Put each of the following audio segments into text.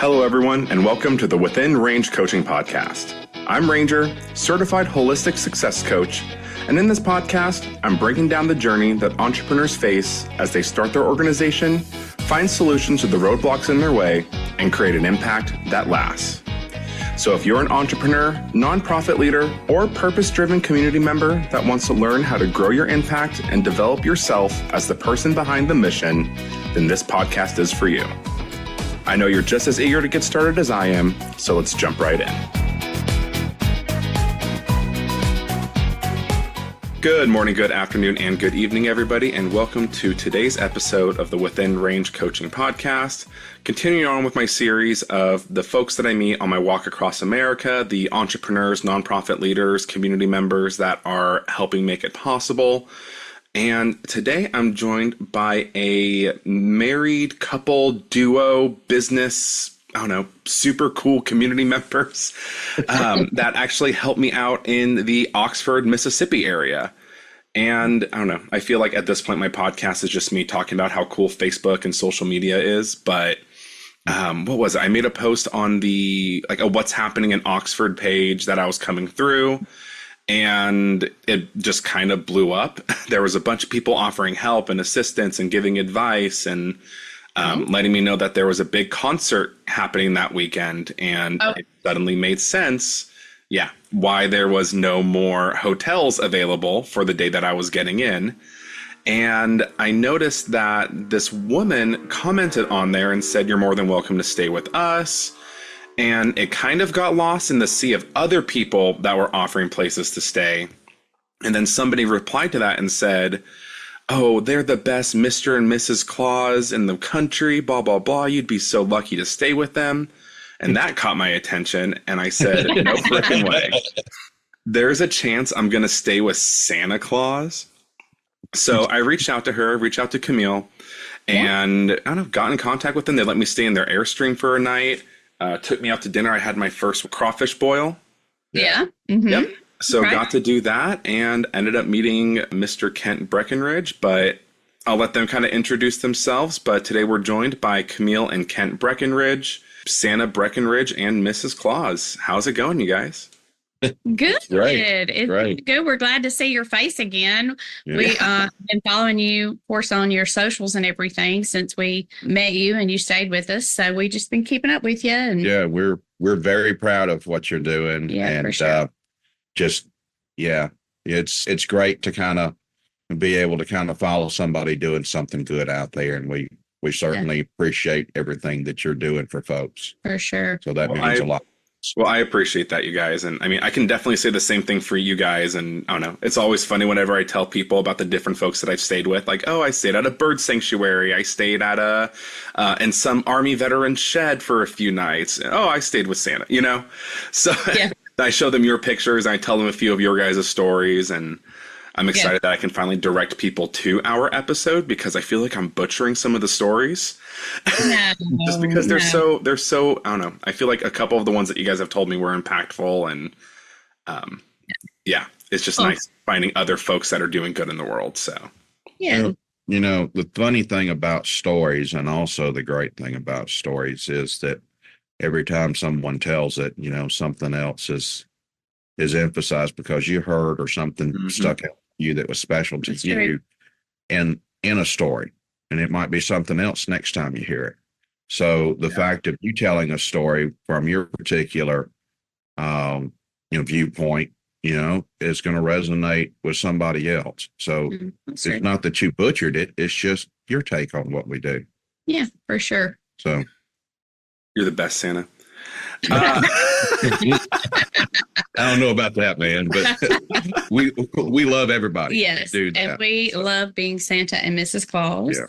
Hello, everyone, and welcome to the Within Range Coaching Podcast. I'm Ranger, certified holistic success coach, and in this podcast, I'm breaking down the journey that entrepreneurs face as they start their organization, find solutions to the roadblocks in their way, and create an impact that lasts. So if you're an entrepreneur, nonprofit leader, or purpose-driven community member that wants to learn how to grow your impact and develop yourself as the person behind the mission, then this podcast is for you. I know you're just as eager to get started as I am, so let's jump right in. Good morning, good afternoon, and good evening, everybody, and welcome to today's episode of the Within Range Coaching Podcast. Continuing on with my series of the folks that I meet on my walk across America, the entrepreneurs, nonprofit leaders, community members that are helping make it possible. And today I'm joined by a married couple, duo, business, super cool community members that actually helped me out in the Oxford, Mississippi area. And I feel like at this point, my podcast is just me talking about how cool Facebook and social media is. But what was it? I made a post on the a what's happening in Oxford page that I was coming through. And it just kind of blew up. There was a bunch of people offering help and assistance and giving advice and letting me know that there was a big concert happening that weekend. And it suddenly made sense, why there was no more hotels available for the day that I was getting in. And I noticed that this woman commented on there and said, "You're more than welcome to stay with us." And it kind of got lost in the sea of other people that were offering places to stay. And then somebody replied to that and said, "Oh, they're the best Mr. and Mrs. Claus in the country, blah, blah, blah. You'd be so lucky to stay with them." And that caught my attention. And I said, no freaking way. There's a chance I'm going to stay with Santa Claus. So I reached out to her, reached out to Camille, and got in contact with them. They let me stay in their Airstream for a night. Took me out to dinner. I had my first crawfish boil. Yeah. Mm-hmm. Yep. So got to do that and ended up meeting Mr. Kent Breckenridge, but I'll let them kind of introduce themselves. But today we're joined by Camille and Kent Breckenridge, Santa Breckenridge, and Mrs. Claus. How's it going, you guys? Good. Great. It's good. We're glad to see your face again. Yeah. We've been following you, of course, on your socials and everything since we met you and you stayed with us. So we just been keeping up with you. And yeah, we're very proud of what you're doing. Yeah, and for sure. It's great to kind of be able to kind of follow somebody doing something good out there. And we certainly appreciate everything that you're doing for folks. For sure. So that means a lot. Well, I appreciate that, you guys. And I mean, I can definitely say the same thing for you guys. And I don't know, it's always funny whenever I tell people about the different folks that I've stayed with. Like, oh, I stayed at a bird sanctuary. I stayed at in some Army veteran shed for a few nights. Oh, I stayed with Santa, So I show them your pictures and I tell them a few of your guys' stories. And I'm excited that I can finally direct people to our episode because I feel like I'm butchering some of the stories. Just because they're so, I don't know. I feel like a couple of the ones that you guys have told me were impactful and it's just nice finding other folks that are doing good in the world. So, the funny thing about stories and also the great thing about stories is that every time someone tells it, something else is emphasized because you heard or something stuck out to you that was special to you in a story. And it might be something else next time you hear it. So the fact of you telling a story from your particular viewpoint, is going to resonate with somebody else. So it's not that you butchered it. It's just your take on what we do. Yeah, for sure. So you're the best, Santa. I don't know about that, man, but we love everybody. Yes, and we love being Santa and Mrs. Claus. Yeah.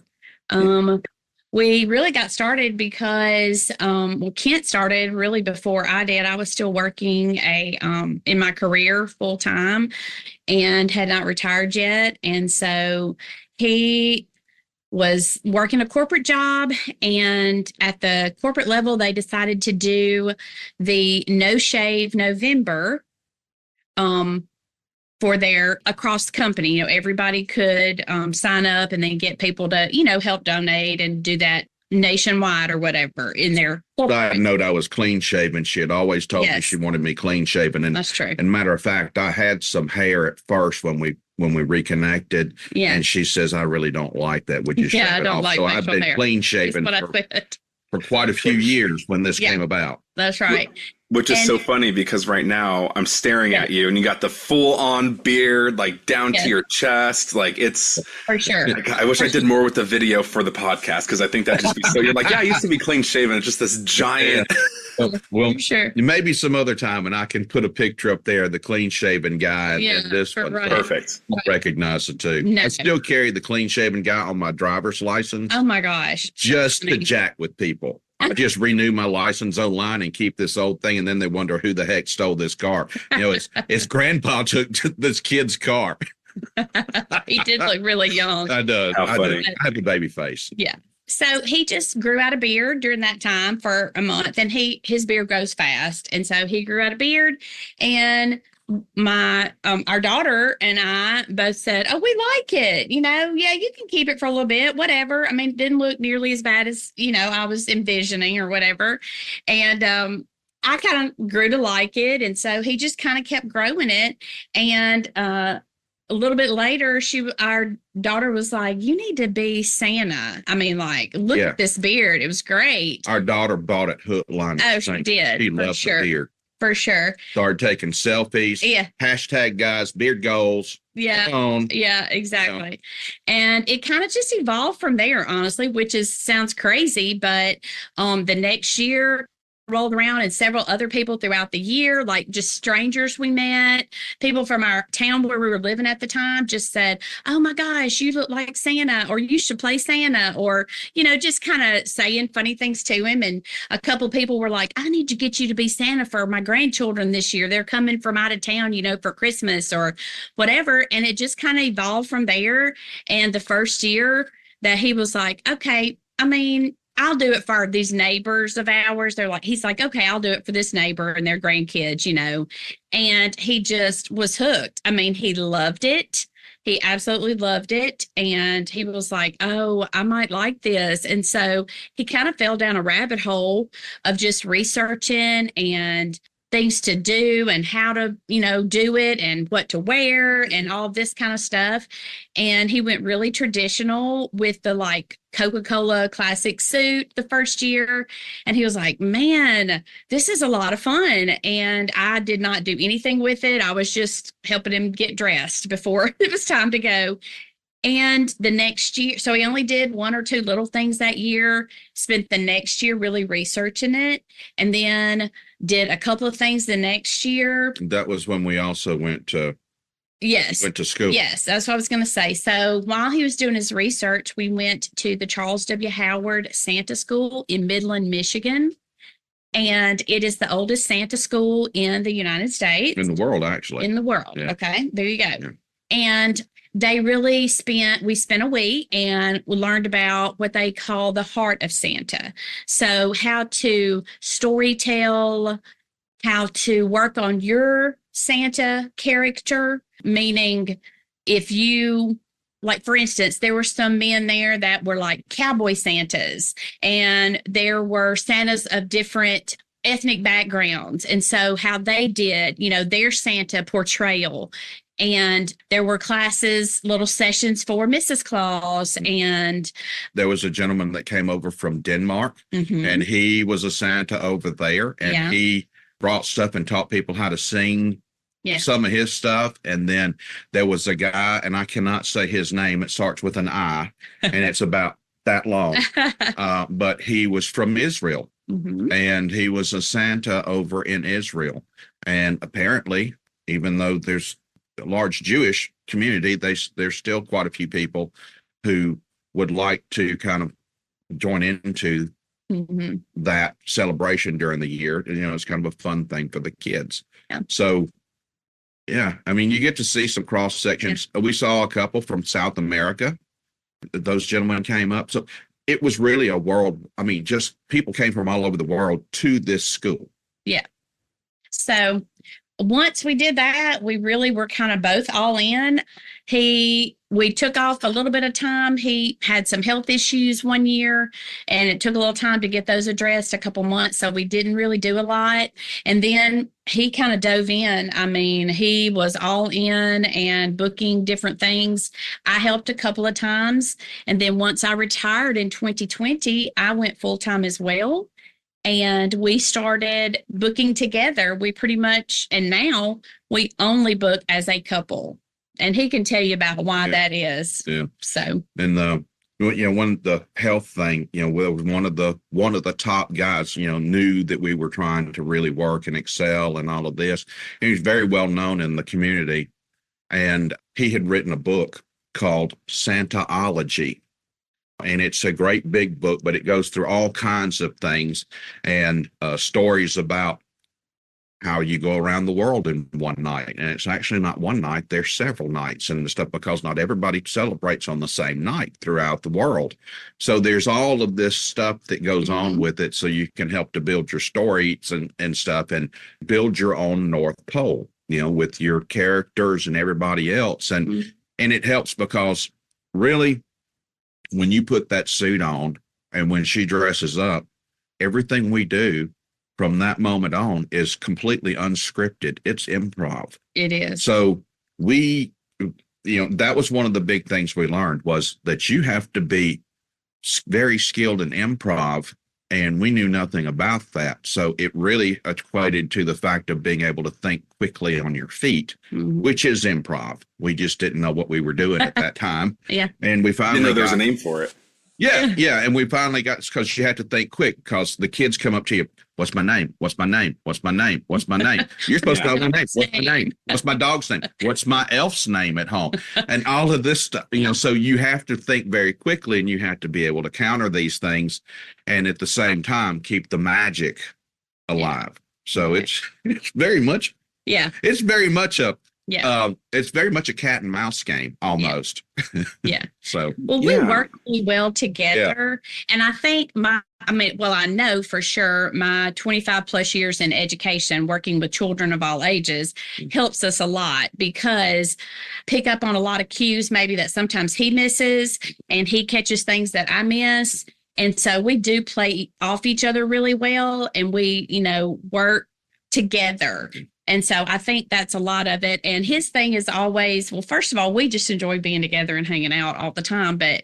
We really got started because Kent started really before I did. I was still working in my career full time and had not retired yet, and so he was working a corporate job, and at the corporate level, they decided to do the No Shave November for their across the company. Everybody could sign up and then get people to, help donate and do that nationwide or whatever in their corporate. Side note, I was clean shaven. She had always told me she wanted me clean shaven. And that's true. And matter of fact, I had some hair at first when we reconnected. Yeah. And she says, I really don't like that. Would you shave I it don't off? like So I've been hair. clean shaven for quite a few years when this came about. That's right. Which is so funny because right now I'm staring at you and you got the full on beard, like down to your chest. Like it's for sure. Like, I wish I did more with the video for the podcast because I think that'd just be so. You're like, yeah, I used to be clean shaven. It's just this giant. Well, sure. Maybe some other time, and I can put a picture up there, the clean shaven guy, and this one. Right. Perfect. I'll recognize it too. No. I still carry the clean shaven guy on my driver's license. Oh my gosh. Just to jack with people. I just renew my license online and keep this old thing, and then they wonder who the heck stole this car. You know, it's grandpa took this kid's car. He did look really young. I do. How funny. I have a baby face. Yeah. So he just grew out a beard during that time for a month, and his beard grows fast. And so he grew out a beard, and my our daughter and I both said, "Oh, we like it. You know, yeah, you can keep it for a little bit, whatever." I mean, it didn't look nearly as bad as, I was envisioning or whatever. And I kind of grew to like it, and so he just kind of kept growing it. And a little bit later, our daughter was like, "You need to be Santa." I mean, like, look at this beard. It was great. Our daughter bought it hook, line, Oh, she did. She loved the beard. For sure. Started taking selfies. Yeah. Hashtag guys, beard goals. Yeah. Yeah, exactly. And it kind of just evolved from there, honestly, which sounds crazy. But the next year rolled around, and several other people throughout the year, like just strangers we met, people from our town where we were living at the time, just said, "Oh my gosh, you look like Santa," or "You should play Santa," or, just kind of saying funny things to him. And a couple people were like, "I need to get you to be Santa for my grandchildren this year. They're coming from out of town, for Christmas," or whatever. And it just kind of evolved from there. And the first year that he was like, "Okay, I mean, I'll do it for these neighbors of ours." He's like, "Okay, I'll do it for this neighbor and their grandkids," and he just was hooked. I mean, he loved it. He absolutely loved it. And he was like, "Oh, I might like this." And so he kind of fell down a rabbit hole of just researching and things to do and how to, do it and what to wear and all this kind of stuff. And he went really traditional with the Coca-Cola classic suit the first year. And he was like, "Man, this is a lot of fun." And I did not do anything with it. I was just helping him get dressed before it was time to go. And the next year, so he only did one or two little things that year, spent the next year really researching it, and then did a couple of things the next year. That was when we also went to school. Yes, that's what I was going to say. So while he was doing his research, we went to the Charles W. Howard Santa School in Midland, Michigan. And it is the oldest Santa school in the United States. In the world, actually. In the world. Yeah. Okay, there you go. Yeah. And we spent a week and we learned about what they call the heart of Santa. So how to storytell, how to work on your Santa character, meaning if you, for instance, there were some men there that were like cowboy Santas, and there were Santas of different ethnic backgrounds. And so how they did, their Santa portrayal. And there were classes, little sessions for Mrs. Claus. And there was a gentleman that came over from Denmark, and he was a Santa over there. And he brought stuff and taught people how to sing some of his stuff. And then there was a guy, and I cannot say his name. It starts with an I, and it's about that long. But he was from Israel, and he was a Santa over in Israel. And apparently, even though there's a large Jewish community, there's still quite a few people who would like to kind of join into that celebration during the year. It's kind of a fun thing for the kids. Yeah. So, I mean, you get to see some cross sections. Yeah. We saw a couple from South America. Those gentlemen came up. So it was really a world. I mean, just people came from all over the world to this school. Yeah. So once we did that, we really were kind of both all in. He we took off a little bit of time. He had some health issues one year, and it took a little time to get those addressed, a couple months. So we didn't really do a lot. And then he kind of dove in. I mean, he was all in and booking different things. I helped a couple of times. And then once I retired in 2020, I went full time as well. And we started booking together. We pretty much, and now we only book as a couple. And he can tell you about why that is. Yeah. So, and one of the health thing, one of the top guys, knew that we were trying to really work and excel and all of this. He was very well known in the community, and he had written a book called Santaology. And it's a great big book, but it goes through all kinds of things and stories about how you go around the world in one night. And it's actually not one night, there's several nights and stuff, because not everybody celebrates on the same night throughout the world. So there's all of this stuff that goes on with it, so you can help to build your stories and stuff, and build your own North Pole, with your characters and everybody else. And it helps because really, when you put that suit on and when she dresses up, everything we do from that moment on is completely unscripted. It's improv. it is. So that was one of the big things we learned, was that you have to be very skilled in improv, and we knew nothing about that. So it really equated to the fact of being able to think quickly on your feet, which is improv. We just didn't know what we were doing at that time. Yeah. And we finally didn't know there was a name for it. Yeah. And we finally got, because you had to think quick, because the kids come up to you, what's my name? What's my name? What's my name? What's my name? You're supposed to know my name. What's my name? What's my dog's name? What's my elf's name at home? And all of this stuff, so you have to think very quickly, and you have to be able to counter these things, and at the same time, keep the magic alive. So it's very much, it's very much it's very much a cat and mouse game almost. Yeah. So, we work really well together. And I think I know for sure my 25 plus years in education, working with children of all ages, helps us a lot, because pick up on a lot of cues maybe that sometimes he misses, and he catches things that I miss. And so we do play off each other really well, and we, work together. And so I think that's a lot of it. And his thing is always, well, first of all, we just enjoy being together and hanging out all the time. But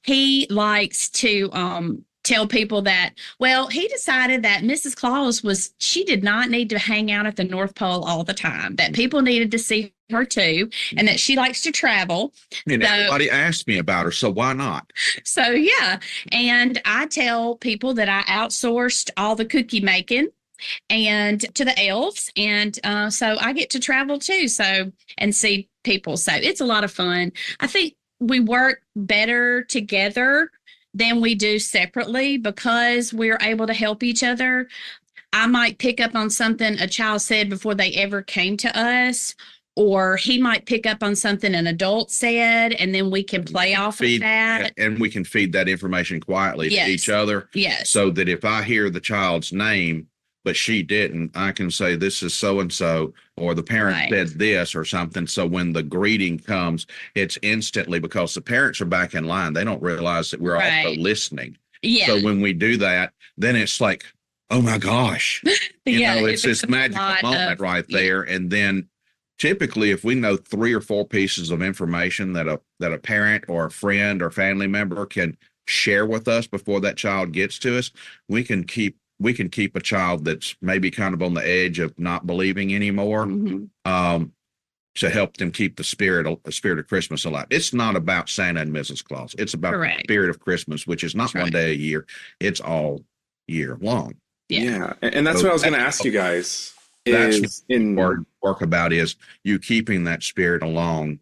he likes to tell people that, well, he decided that Mrs. Claus she did not need to hang out at the North Pole all the time, that people needed to see her too, and that she likes to travel. And everybody asked me about her, so why not? So, yeah. And I tell people that I outsourced all the cookie making and to the elves, and so I get to travel too, and see people. So it's a lot of fun. I think we work better together than we do separately, because we're able to help each other. I might pick up on something a child said before they ever came to us, or he might pick up on something an adult said, and then we can play off of that. And we can feed that information quietly to each other. Yes. So that if I hear the child's name, but she didn't, I can say, this is so-and-so, or the parent said this or something. So when the greeting comes, it's instantly, because the parents are back in line. They don't realize that we're also listening. Yeah. So when we do that, then it's like, oh my gosh, it's this magical moment right there. And then typically, if we know 3 or 4 pieces of information that a parent or a friend or family member can share with us before that child gets to us, we can keep a child that's maybe kind of on the edge of not believing anymore, to help them keep the spirit of Christmas alive. It's not about Santa and Mrs. Claus. It's about the spirit of Christmas, which is not one day a year. It's all year long. Yeah. And that's what I was going to ask you guys. That's what work about is you keeping that spirit along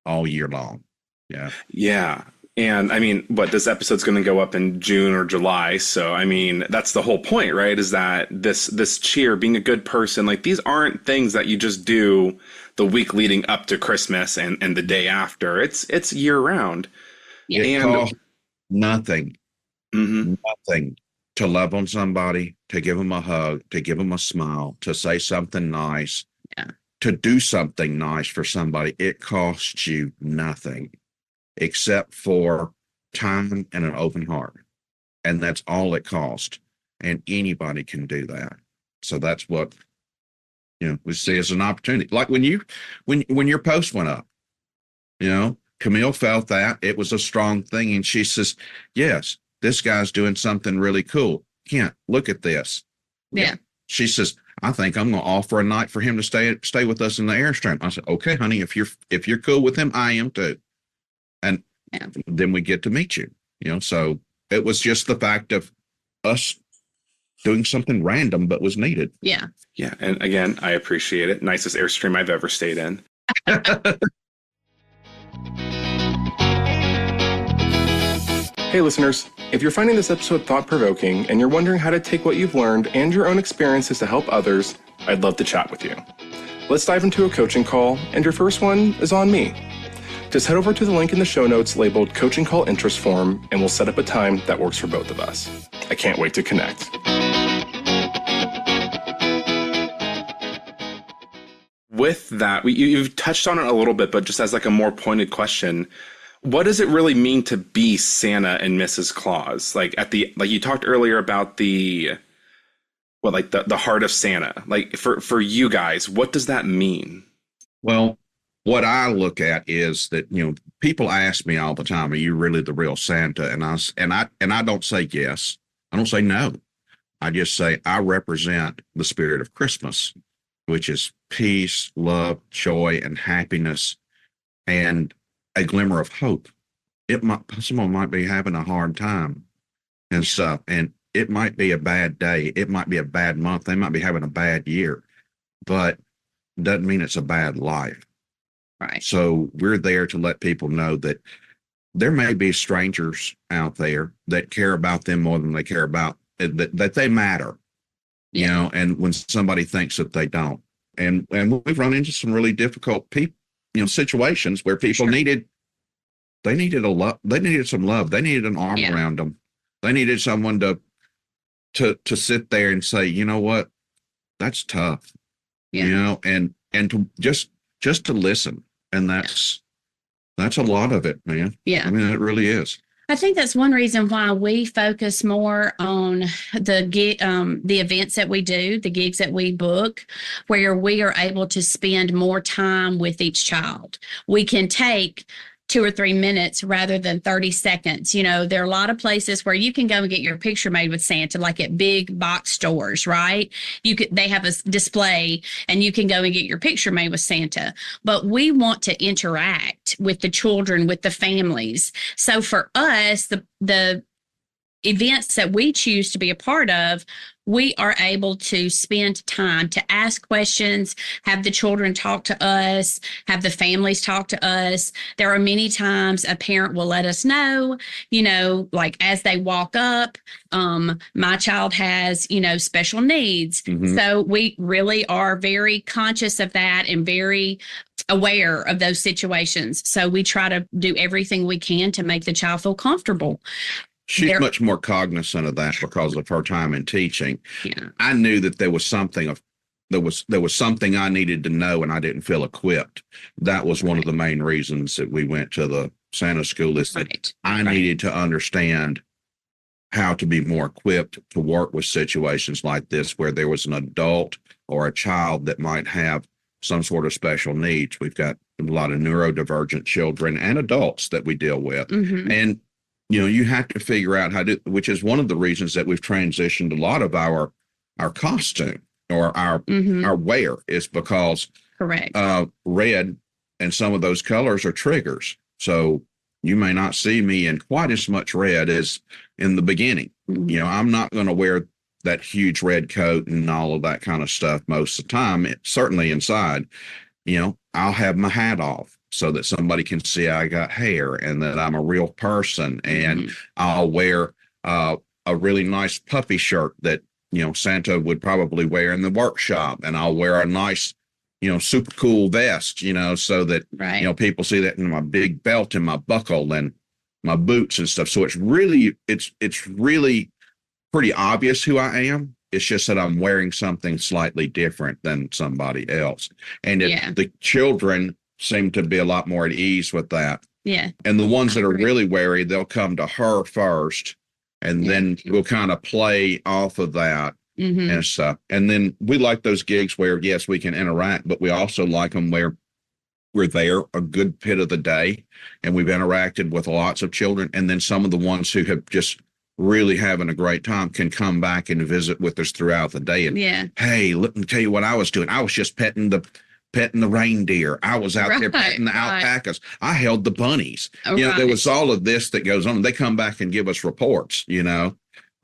all year long. Yeah. Yeah. And I mean, this episode's going to go up in June or July. So, I mean, that's the whole point, right? Is that this cheer, being a good person, like, these aren't things that you just do the week leading up to Christmas and the day after. It's year round. Yeah. It costs nothing to love on somebody, to give them a hug, to give them a smile, to say something nice, to do something nice for somebody. It costs you nothing. except for time and an open heart. And that's all it costs. And anybody can do that. So that's what, we see as an opportunity. Like when your post went up, Camille felt that it was a strong thing. And she says, yes, this guy's doing something really cool. Kent, look at this. Yeah. She says, I think I'm going to offer a night for him to stay with us in the Airstream. I said, okay, honey, if you're cool with him, I am too. And then we get to meet you, so it was just the fact of us doing something random, but was needed. Yeah. Yeah. And again, I appreciate it. Nicest Airstream I've ever stayed in. Hey, listeners, if you're finding this episode thought-provoking and you're wondering how to take what you've learned and your own experiences to help others, I'd love to chat with you. Let's dive into a coaching call, and your first one is on me. Just head over to the link in the show notes labeled Coaching Call Interest Form, and we'll set up a time that works for both of us. I can't wait to connect. With that, you've touched on it a little bit, but just as like a more pointed question, what does it really mean to be Santa and Mrs. Claus? Like you talked earlier about the heart of Santa. Like for you guys, what does that mean? Well, what I look at is that, people ask me all the time, are you really the real Santa? And I don't say yes. I don't say no. I just say I represent the spirit of Christmas, which is peace, love, joy, and happiness, and a glimmer of hope. Someone might be having a hard time and stuff, and it might be a bad day. It might be a bad month. They might be having a bad year, but doesn't mean it's a bad life. Right. So we're there to let people know that there may be strangers out there that care about them more than they care about that they matter, and when somebody thinks that they don't, and we've run into some really difficult situations where people needed some love. They needed an arm around them. They needed someone to sit there and say, you know what, that's tough, and to just to listen. And that's a lot of it, man. Yeah. I mean, it really is. I think that's one reason why we focus more on the events that we do, the gigs that we book, where we are able to spend more time with each child. We can take 2 or 3 minutes rather than 30 seconds. There are a lot of places where you can go and get your picture made with Santa, like at big box stores, right? They have a display and you can go and get your picture made with Santa. But we want to interact with the children, with the families. So for us, the events that we choose to be a part of, we are able to spend time to ask questions, have the children talk to us, have the families talk to us. There are many times a parent will let us know, like as they walk up, my child has, special needs. Mm-hmm. So we really are very conscious of that and very aware of those situations. So we try to do everything we can to make the child feel comfortable. She's much more cognizant of that because of her time in teaching. Yeah. I knew that there was something I needed to know, and I didn't feel equipped. That was one of the main reasons that we went to the Santa school, is that I needed to understand how to be more equipped to work with situations like this, where there was an adult or a child that might have some sort of special needs. We've got a lot of neurodivergent children and adults that we deal with. Mm-hmm. And you have to figure out how to, which is one of the reasons that we've transitioned a lot of our costume or our wear, is because red and some of those colors are triggers. So you may not see me in quite as much red as in the beginning. Mm-hmm. I'm not going to wear that huge red coat and all of that kind of stuff most of the time. Certainly inside, I'll have my hat off so that somebody can see I got hair and that I'm a real person. And I'll wear a really nice puffy shirt that, Santa would probably wear in the workshop. And I'll wear a nice, super cool vest, so that, people see that in my big belt and my buckle and my boots and stuff. So it's really pretty obvious who I am. It's just that I'm wearing something slightly different than somebody else. And if the children seem to be a lot more at ease with that, Yeah. And the ones that are Agree. really wary, they'll come to her first, and then we'll kind of play off of that and stuff. And then we like those gigs where, yes, we can interact, but we also like them where we're there a good bit of the day and we've interacted with lots of children. And then some of the ones who have just really having a great time can come back and visit with us throughout the day. And hey, let me tell you what I was doing. I was just petting the reindeer. I was out there petting the alpacas. I held the bunnies. There was all of this that goes on. They come back and give us reports,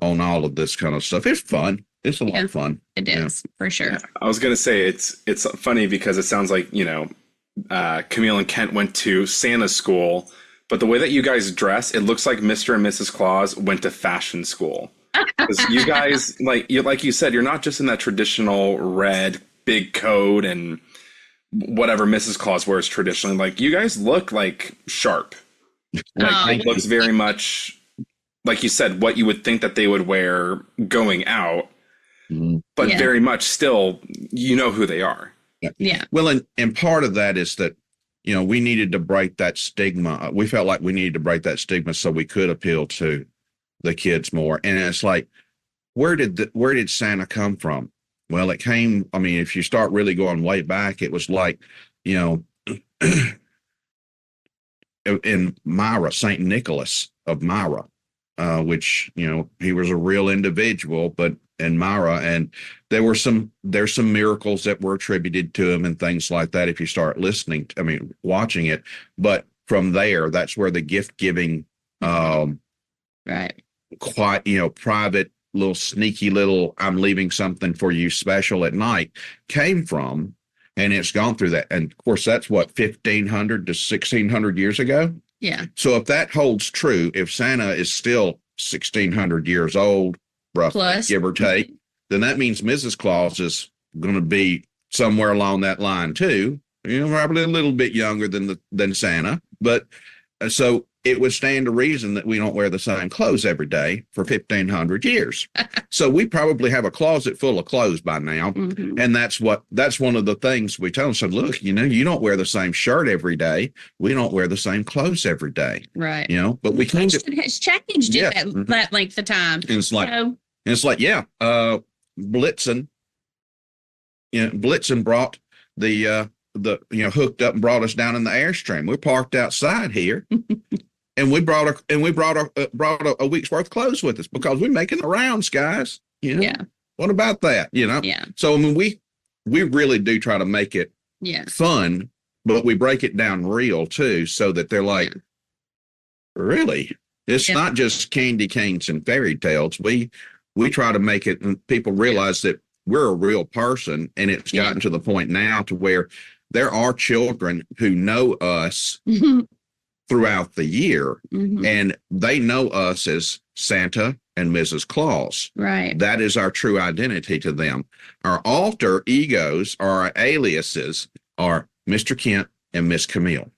on all of this kind of stuff. It's fun. It's a lot of fun. It is, for sure. Yeah. I was going to say it's funny because it sounds like, Camille and Kent went to Santa school, but the way that you guys dress, it looks like Mr. and Mrs. Claus went to fashion school. Because you guys, like you said, you're not just in that traditional red big coat and whatever Mrs. Claus wears traditionally. Like, you guys look like sharp. Like, it looks very much, like you said, what you would think that they would wear going out, but very much still, who they are. Yeah. Well, and part of that is that, we needed to break that stigma. We felt like we needed to break that stigma so we could appeal to the kids more. And it's like, where did Santa come from? Well, it came, if you start really going way back, it was like, in Myra, St. Nicholas of Myra, which, he was a real individual, but in Myra, and there's some miracles that were attributed to him and things like that. If you start watching it, but from there, that's where the gift giving, right. Quite, private little sneaky little, I'm leaving something for you special at night came from, and it's gone through that. And of course, that's what, 1,500 to 1,600 years ago. Yeah. So if that holds true, if Santa is still 1,600 years old, roughly, plus, give or take, then that means Mrs. Claus is going to be somewhere along that line too. Probably a little bit younger than Santa, but so it would stand to reason that we don't wear the same clothes every day for 1,500 years. So we probably have a closet full of clothes by now. And that's one of the things we tell them. So look, you don't wear the same shirt every day. We don't wear the same clothes every day. Right. But we kind of has changed at that length of time. And it's like, Blitzen, Blitzen brought the hooked up and brought us down in the Airstream. We're parked outside here. And we brought a week's worth of clothes with us because we're making the rounds, guys. Yeah. What about that? Yeah. So we really do try to make it fun, but we break it down real too, so that they're like, really? It's not just candy canes and fairy tales. We try to make it, and people realize that we're a real person, and it's gotten to the point now to where there are children who know us throughout the year, and they know us as Santa and Mrs. Claus. Right. That is our true identity to them. Our alter egos, or our aliases, are Mr. Kent and Miss Camille.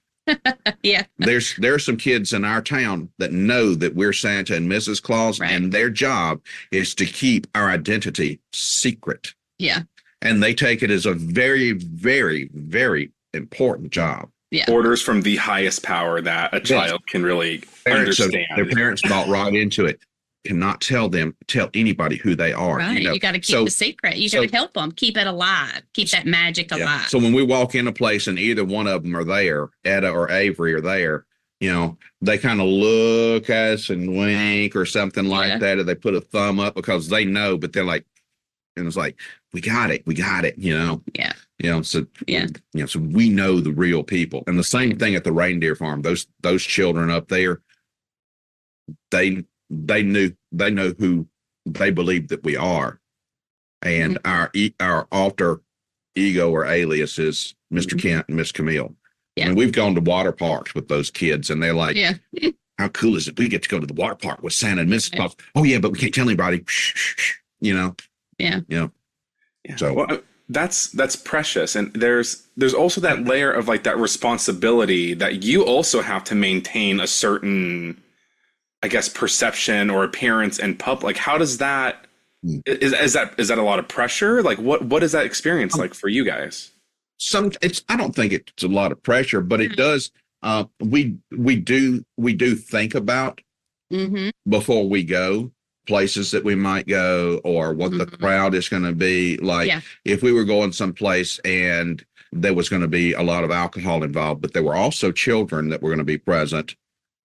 Yeah. There's some kids in our town that know that we're Santa and Mrs. Claus, and their job is to keep our identity secret. Yeah. And they take it as a very, very, very important job. Yeah. Orders from the highest power that a child can really understand. Their parents bought right into it. Cannot tell anybody who they are. Right. You got to keep the secret. You got to help them keep it alive. Keep that magic alive. So when we walk in a place and either one of them are there, Etta or Avery are there, they kind of look at us and wink or something like that, or they put a thumb up because they know, but they're like, and it's like, we got it. Yeah. So we know the real people. And the same thing at the reindeer farm. Those children up there, they know who they believe that we are. And our alter ego or alias is Mr. Kent and Miss Camille. Yeah. And we've gone to water parks with those kids, and they're like, how cool is it? We get to go to the water park with Santa and Mrs. Claus. Oh yeah, but we can't tell anybody. Yeah. So that's precious. And there's also that layer of like that responsibility that you also have to maintain a certain, I guess, perception or appearance in public. Like, how does that, is that a lot of pressure? Like what is that experience like for you guys? I don't think it's a lot of pressure, but it does We do think about Mm-hmm. before we go places that we might go or what the crowd is going to be like. Yeah. If we were going someplace and there was going to be a lot of alcohol involved, but there were also children that were going to be present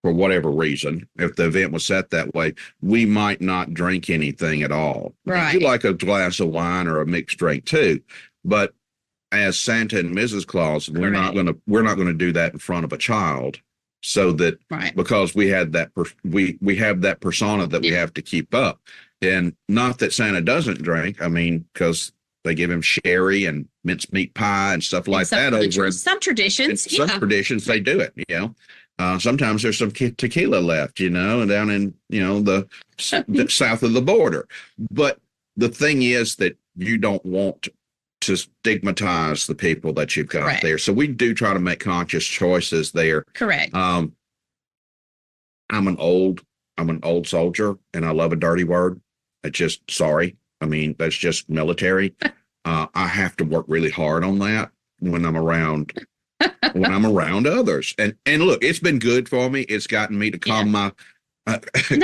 for whatever reason, if the event was set that way, we might not drink anything at all. Right. You like a glass of wine or a mixed drink too, but as Santa and Mrs. Claus, we're not going to do that in front of a child. So that because we had that we have that persona that we have to keep up, and not that Santa doesn't drink. I mean, because they give him sherry and mincemeat pie and stuff like that over in some traditions. Some traditions they do it. Sometimes there's some tequila left. And down in the south of the border. But the thing is that you don't want to stigmatize the people that you've got there. So we do try to make conscious choices there. Correct. I'm an old soldier and I love a dirty word. It's just sorry. I mean, that's just military. I have to work really hard on that when I'm around others. And look, it's been good for me. It's gotten me to calm my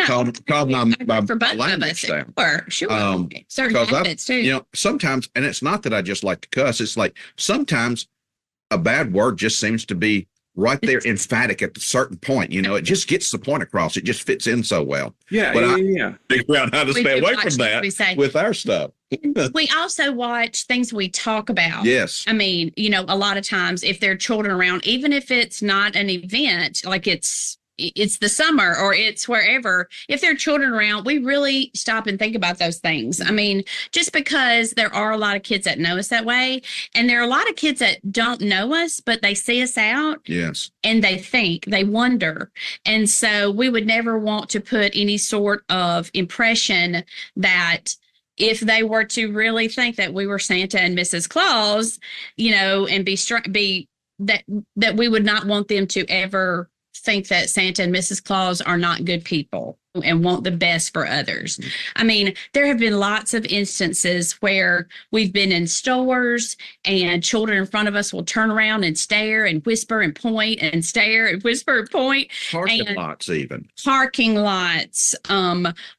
calm my language down. Sure. Certain habits too. Sometimes, and it's not that I just like to cuss. It's like sometimes a bad word just seems to be right there, emphatic at a certain point. It just gets the point across. It just fits in so well. Yeah. But I figure out how to stay away from that with our stuff. We also watch things we talk about. Yes. I mean, a lot of times if there are children around, even if it's not an event, like it's the summer or it's wherever, if there are children around, we really stop and think about those things. I mean, just because there are a lot of kids that know us that way, and there are a lot of kids that don't know us, but they see us out. Yes. And they wonder. And so we would never want to put any sort of impression that if they were to really think that we were Santa and Mrs. Claus, and be that we would not want them to ever think that Santa and Mrs. Claus are not good people and want the best for others. I mean, there have been lots of instances where we've been in stores and children in front of us will turn around and stare and whisper and point and stare and whisper and point. Parking lots even. Parking lots.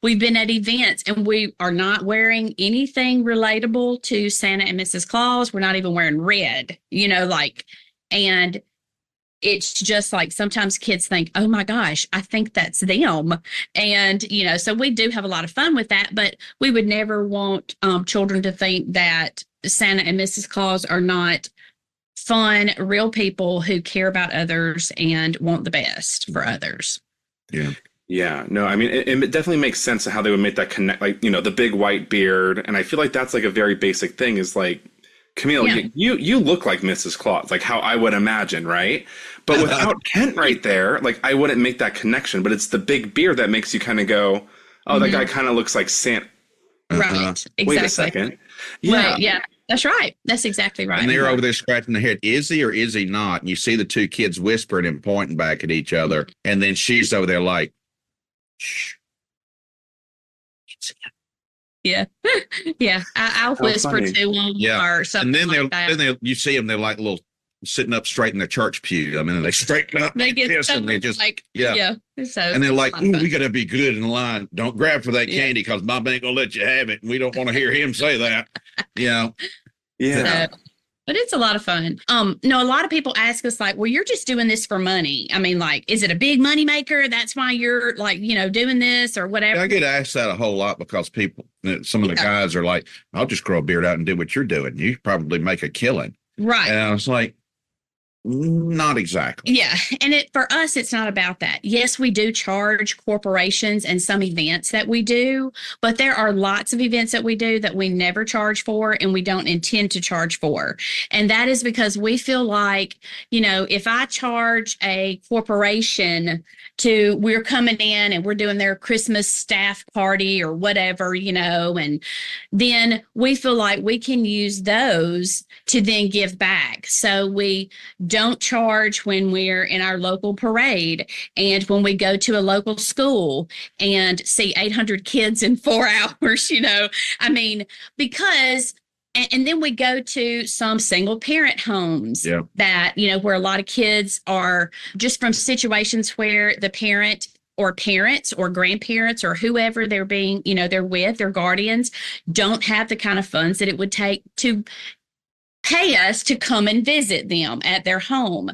We've been at events and we are not wearing anything relatable to Santa and Mrs. Claus. We're not even wearing red, and it's just like sometimes kids think, oh my gosh, I think that's them. And, so we do have a lot of fun with that, but we would never want children to think that Santa and Mrs. Claus are not fun, real people who care about others and want the best for others. Yeah. Yeah, no, I mean, it definitely makes sense how they would make that connect, like, the big white beard. And I feel like that's like a very basic thing is like, Camille, you look like Mrs. Claus, like how I would imagine, right? But without Kent right there, like I wouldn't make that connection. But it's the big beard that makes you kind of go, oh, that guy kind of looks like Santa. Right. Exactly. Wait a second. Yeah. Right, yeah. That's right. That's exactly right. And they're over there scratching their head. Is he or is he not? And you see the two kids whispering and pointing back at each other. And then she's over there like, shh. Yeah. Yeah. I'll whisper to them or something. And then you see them, they're like little sitting up straight in the church pew. I mean, they straighten up. They get and they just like, yeah. So and they're like, we got to be good in line. Don't grab for that candy because Mom ain't going to let you have it. And we don't want to hear him say that. Yeah. So, but it's a lot of fun. No, a lot of people ask us like, well, you're just doing this for money. I mean, like, is it a big money maker? That's why you're like, doing this or whatever. I get asked that a whole lot because some of the guys are like, I'll just grow a beard out and do what you're doing. You probably make a killing. Right. And I was like, not exactly. Yeah. And for us, it's not about that. Yes, we do charge corporations and some events that we do, but there are lots of events that we do that we never charge for and we don't intend to charge for. And that is because we feel like, if I charge a corporation we're coming in and we're doing their Christmas staff party or whatever, and then we feel like we can use those to then give back. So we don't charge when we're in our local parade and when we go to a local school and see 800 kids in 4 hours, I mean, because And then we go to some single parent homes Yeah. that, where a lot of kids are just from situations where the parent or parents or grandparents or whoever they're being, they're with, their guardians, don't have the kind of funds that it would take to pay us to come and visit them at their home,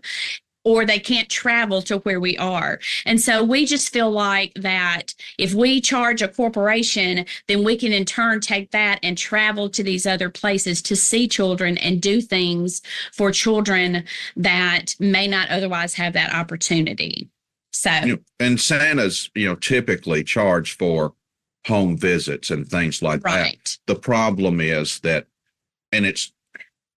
or they can't travel to where we are. And so we just feel like that if we charge a corporation, then we can in turn take that and travel to these other places to see children and do things for children that may not otherwise have that opportunity. So, and Santa's, typically charge for home visits and things like right. that. The problem is that, and it's,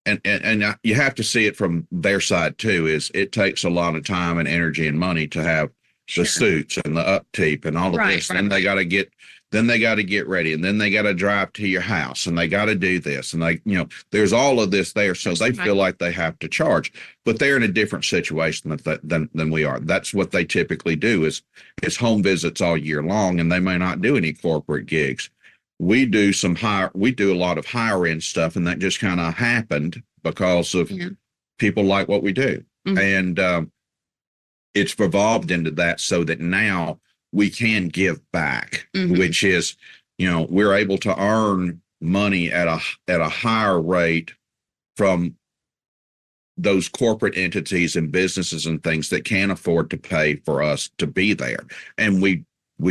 and you have to see it from their side too, is it takes a lot of time and energy and money to have Sure. the suits and the upkeep and all of Right, this. right. And they got to get ready, and then they got to drive to your house, and they got to do this, and there's all of this there. So they feel like they have to charge, but they're in a different situation than we are. That's what they typically do is home visits all year long, and they may not do any corporate gigs. We do a lot of higher end stuff, and that just kind of happened because of people like what we do. Mm-hmm. And it's revolved into that so that now we can give back, which is, we're able to earn money at a higher rate from those corporate entities and businesses and things that can't afford to pay for us to be there. And we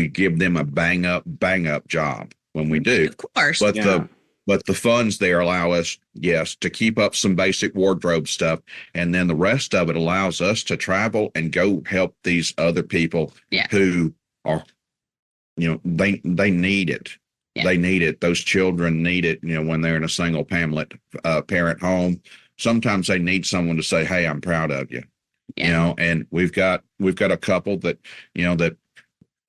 give them a bang up job when we do. Of course. But the funds there allow us, yes, to keep up some basic wardrobe stuff. And then the rest of it allows us to travel and go help these other people who are, they need it. Yeah. They need it. Those children need it, when they're in a single parent home. Sometimes they need someone to say, hey, I'm proud of you. Yeah. And we've got a couple that, that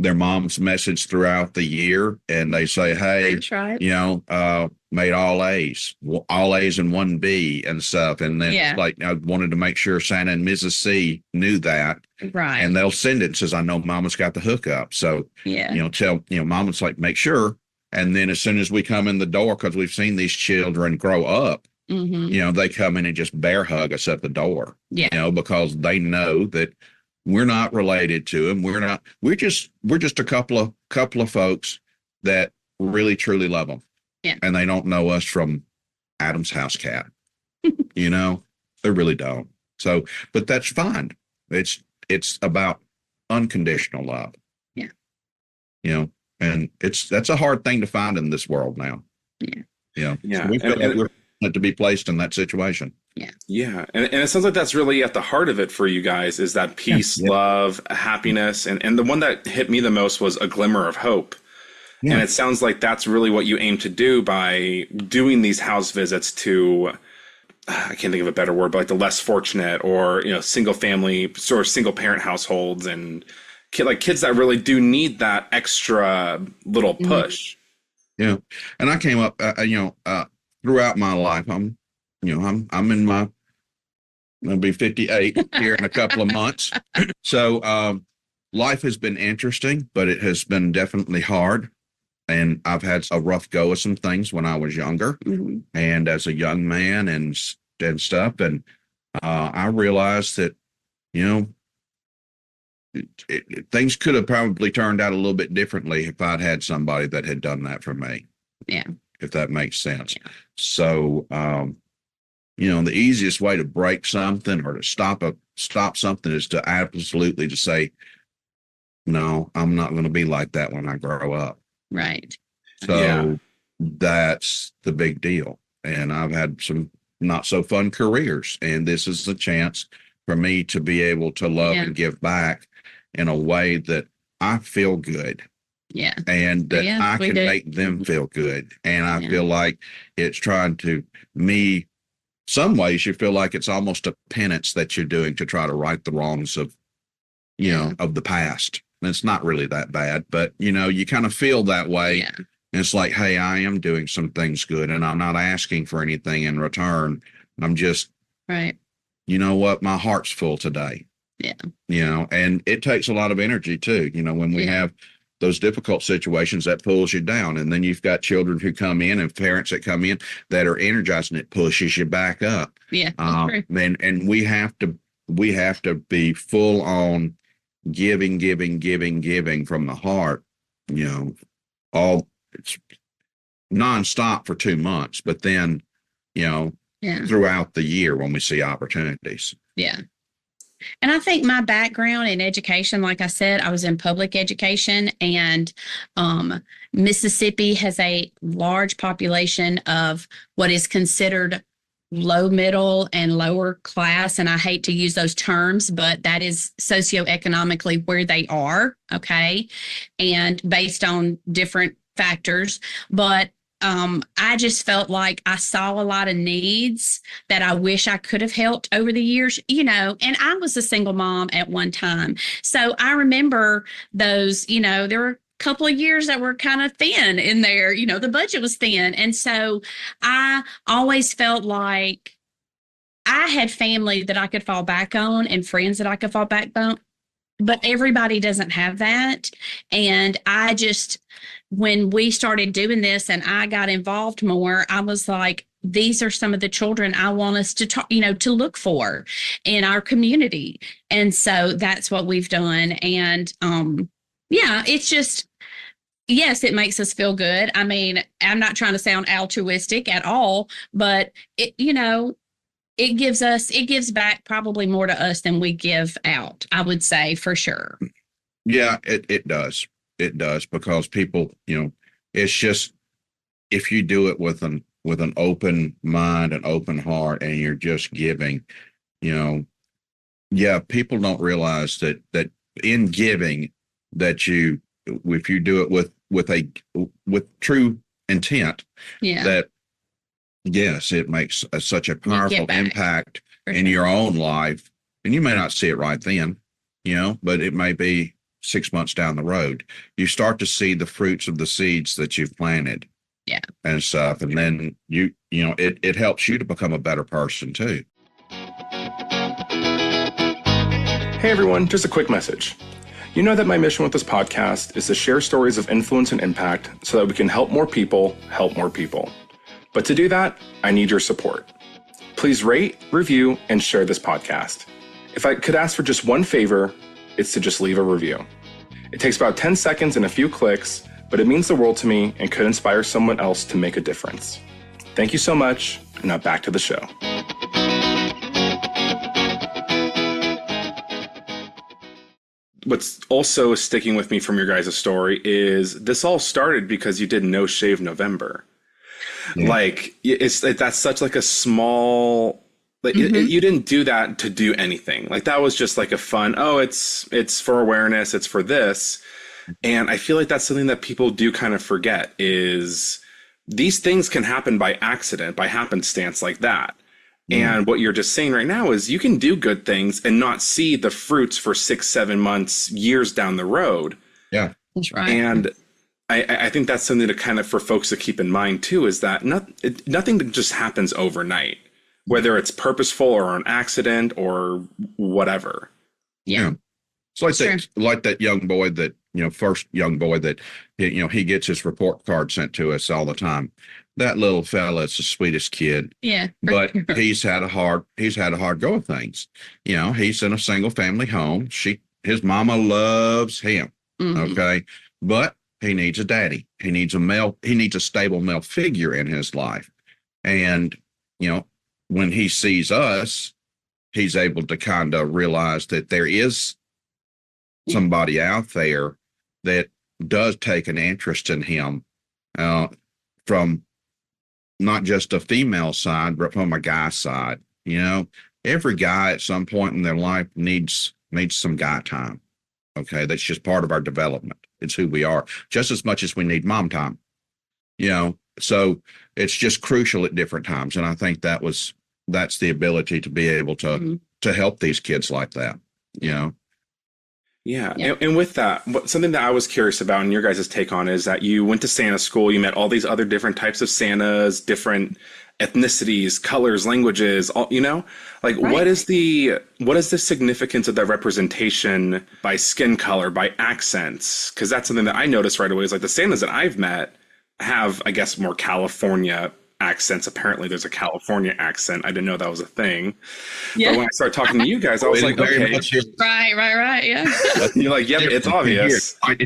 their mom's message throughout the year, and they say, hey, That's right. Made all A's and 1B and stuff. And then it's like, I wanted to make sure Santa and Mrs. C knew that. Right. And they'll send it and says, I know Mama's got the hookup. So, tell, Mama's like, make sure. And then as soon as we come in the door, because we've seen these children grow up, they come in and just bear hug us at the door, because they know that we're not related to them. We're just a couple of folks that really truly love them. Yeah. And they don't know us from Adam's house cat. They really don't. So, but that's fine. It's about unconditional love. Yeah. And that's a hard thing to find in this world now. Yeah. So we feel like we're fortunate to be placed in that situation. Yeah. And it sounds like that's really at the heart of it for you guys, is that peace, love, happiness. And the one that hit me the most was a glimmer of hope. Yeah. And it sounds like that's really what you aim to do by doing these house visits to, I can't think of a better word, but like the less fortunate or, single family, sort of single parent households and kids that really do need that extra little push. Yeah. And I came up, throughout my life, I'm I'll be 58 here in a couple of months. So, life has been interesting, but it has been definitely hard. And I've had a rough go of some things when I was younger and as a young man and stuff. And I realized that, things could have probably turned out a little bit differently if I'd had somebody that had done that for me. Yeah. If that makes sense. Yeah. So, the easiest way to break something or to stop something is to absolutely just say, no, I'm not going to be like that when I grow up. Right. So that's the big deal. And I've had some not so fun careers, and this is the chance for me to be able to love and give back in a way that I feel good. Yeah. And that I can make them feel good. And I feel like it's trying to some ways you feel like it's almost a penance that you're doing to try to right the wrongs of, of the past. And it's not really that bad, but you kind of feel that way. Yeah. And it's like, hey, I am doing some things good and I'm not asking for anything in return. I'm just, right. You know what? My heart's full today. Yeah. And it takes a lot of energy too. When we have those difficult situations that pulls you down. And then you've got children who come in and parents that come in that are energized, and it pushes you back up. Yeah. That's true. And we have to be full on giving from the heart, all it's nonstop for 2 months, but then, Yeah. throughout the year when we see opportunities. Yeah. And I think my background in education, like I said, I was in public education, and Mississippi has a large population of what is considered low, middle, and lower class. And I hate to use those terms, but that is socioeconomically where they are. Okay. And based on different factors. But I just felt like I saw a lot of needs that I wish I could have helped over the years, and I was a single mom at one time. So I remember those, there were a couple of years that were kind of thin in there, the budget was thin. And so I always felt like I had family that I could fall back on and friends that I could fall back on, but everybody doesn't have that. And when we started doing this and I got involved more, I was like, these are some of the children I want us to talk, to look for in our community. And so that's what we've done. And it's just, yes, it makes us feel good. I mean, I'm not trying to sound altruistic at all, but it gives back probably more to us than we give out, I would say, for sure. Yeah, it does. It does, because people, it's just, if you do it with an open mind and open heart, and you're just giving, people don't realize that in giving, that if you do it with true intent, that yes, it makes such a powerful impact in your own life. And you may not see it right then, but it may be 6 months down the road. You start to see the fruits of the seeds that you've planted. Yeah. And stuff. And then it helps you to become a better person too. Hey everyone, just a quick message. You know that my mission with this podcast is to share stories of influence and impact so that we can help more people help more people. But to do that, I need your support. Please rate, review, and share this podcast. If I could ask for just one favor, it's to just leave a review. It takes about 10 seconds and a few clicks, but it means the world to me and could inspire someone else to make a difference. Thank you so much, and now back to the show. What's also sticking with me from your guys' story is this all started because you did No Shave November. Yeah. Like, that's such like a small... you didn't do that to do anything. Like, that was just like a fun, it's for awareness, it's for this. And I feel like that's something that people do kind of forget, is these things can happen by accident, by happenstance like that. And what you're just saying right now is you can do good things and not see the fruits for 6, 7 months, years down the road. Yeah, that's right. And I think that's something to kind of, for folks to keep in mind too, is that nothing just happens overnight, whether it's purposeful or an accident or whatever. Yeah. It's like that young boy that, first young boy that, he gets his report card sent to us all the time. That little fella is the sweetest kid. Yeah. But he's had a hard go of things. He's in a single family home. His mama loves him. Mm-hmm. Okay. But he needs a daddy. He needs a stable male figure in his life. And, when he sees us, he's able to kind of realize that there is somebody out there that does take an interest in him, from not just a female side, but from a guy side. Every guy at some point in their life needs some guy time. Okay. That's just part of our development. It's who we are, just as much as we need mom time, so it's just crucial at different times. And I think that's the ability to be able to help these kids like that, Yeah. And with that, something that I was curious about, and your guys' take on, is that you went to Santa school, you met all these other different types of Santas, different ethnicities, colors, languages, all, like Right. what is the significance of that representation by skin color, by accents? Because that's something that I noticed right away. Is like the Santas that I've met have, I guess, more California accents. Apparently there's a California accent. I didn't know that was a thing. Yeah. But when I started talking to you guys, I was like, okay. Right. Yeah. You're like, yep, it's obvious. And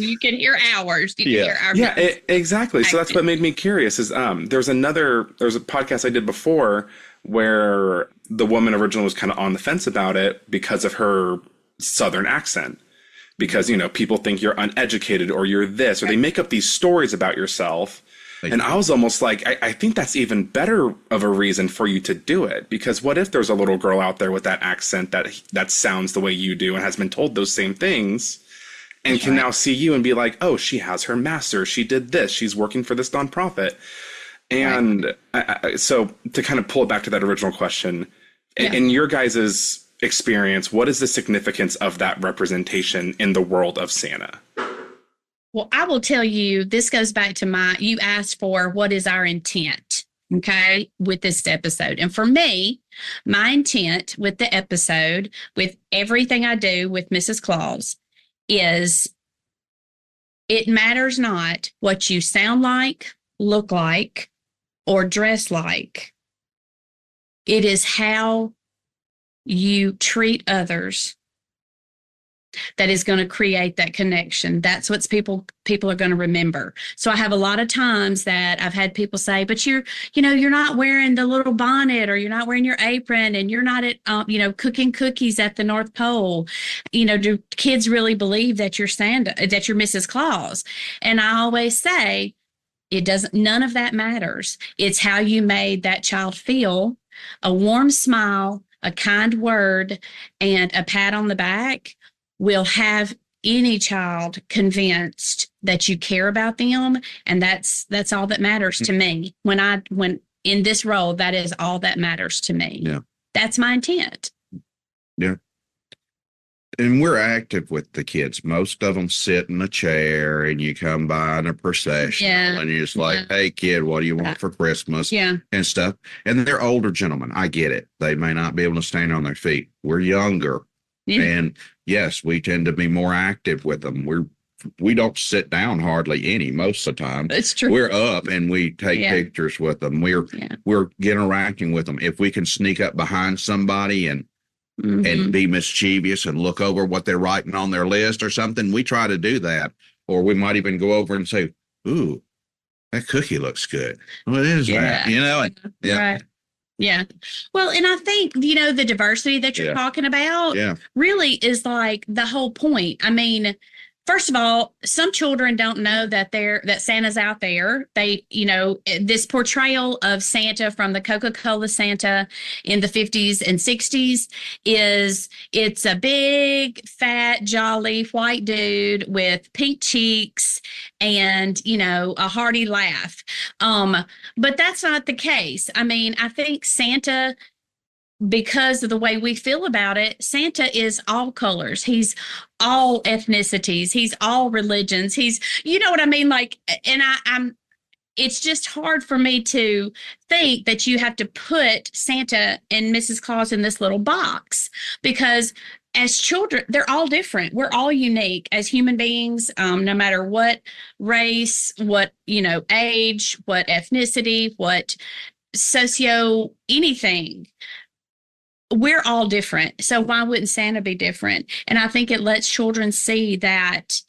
you can hear ours. You can hear our Exactly. So that's what made me curious is there's a podcast I did before where the woman originally was kind of on the fence about it because of her Southern accent. Because, people think you're uneducated or you're this, or they make up these stories about yourself. And I was almost like, I think that's even better of a reason for you to do it. Because what if there's a little girl out there with that accent that sounds the way you do and has been told those same things and can now see you and be like, oh, she has her master's. She did this. She's working for this nonprofit. And so to kind of pull it back to that original question, in your guys's experience, what is the significance of that representation in the world of Santa? Well, I will tell you, this goes back to you asked for what is our intent, okay, with this episode. And for me, my intent with the episode, with everything I do with Mrs. Claus, is it matters not what you sound like, look like, or dress like. It is how you treat others that is going to create that connection. That's what people are going to remember. So I have a lot of times that I've had people say, but you're not wearing the little bonnet, or you're not wearing your apron, and you're not at, cooking cookies at the North Pole. Do kids really believe that you're Santa, that you're Mrs. Claus? And I always say, none of that matters. It's how you made that child feel. A warm smile, a kind word, and a pat on the back will have any child convinced that you care about them. And that's all that matters to me. When in this role, that is all that matters to me. Yeah. That's my intent. Yeah. And we're active with the kids. Most of them sit in a chair and you come by in a procession and you're just like, hey, kid, what do you want for Christmas? Yeah. And stuff. And they're older gentlemen. I get it. They may not be able to stand on their feet. We're younger. Yeah. And yes, we tend to be more active with them. We don't sit down hardly any most of the time. That's true. We're up and we take pictures with them. We're interacting with them. If we can sneak up behind somebody and be mischievous and look over what they're writing on their list or something, we try to do that. Or we might even go over and say, ooh, that cookie looks good. What is that? Right. Yeah. Well, and I think, the diversity that you're talking about really is like the whole point. I mean, first of all, some children don't know that Santa's out there. They, this portrayal of Santa from the Coca-Cola Santa in the 50s and 60s it's a big, fat, jolly white dude with pink cheeks and, a hearty laugh. But that's not the case. I mean, I think Santa, because of the way we feel about it, Santa is all colors. He's all ethnicities. He's all religions. He's, what I mean? Like, and it's just hard for me to think that you have to put Santa and Mrs. Claus in this little box, because as children, they're all different. We're all unique as human beings, no matter what race, what, age, what ethnicity, what anything. We're all different. So why wouldn't Santa be different? And I think it lets children see that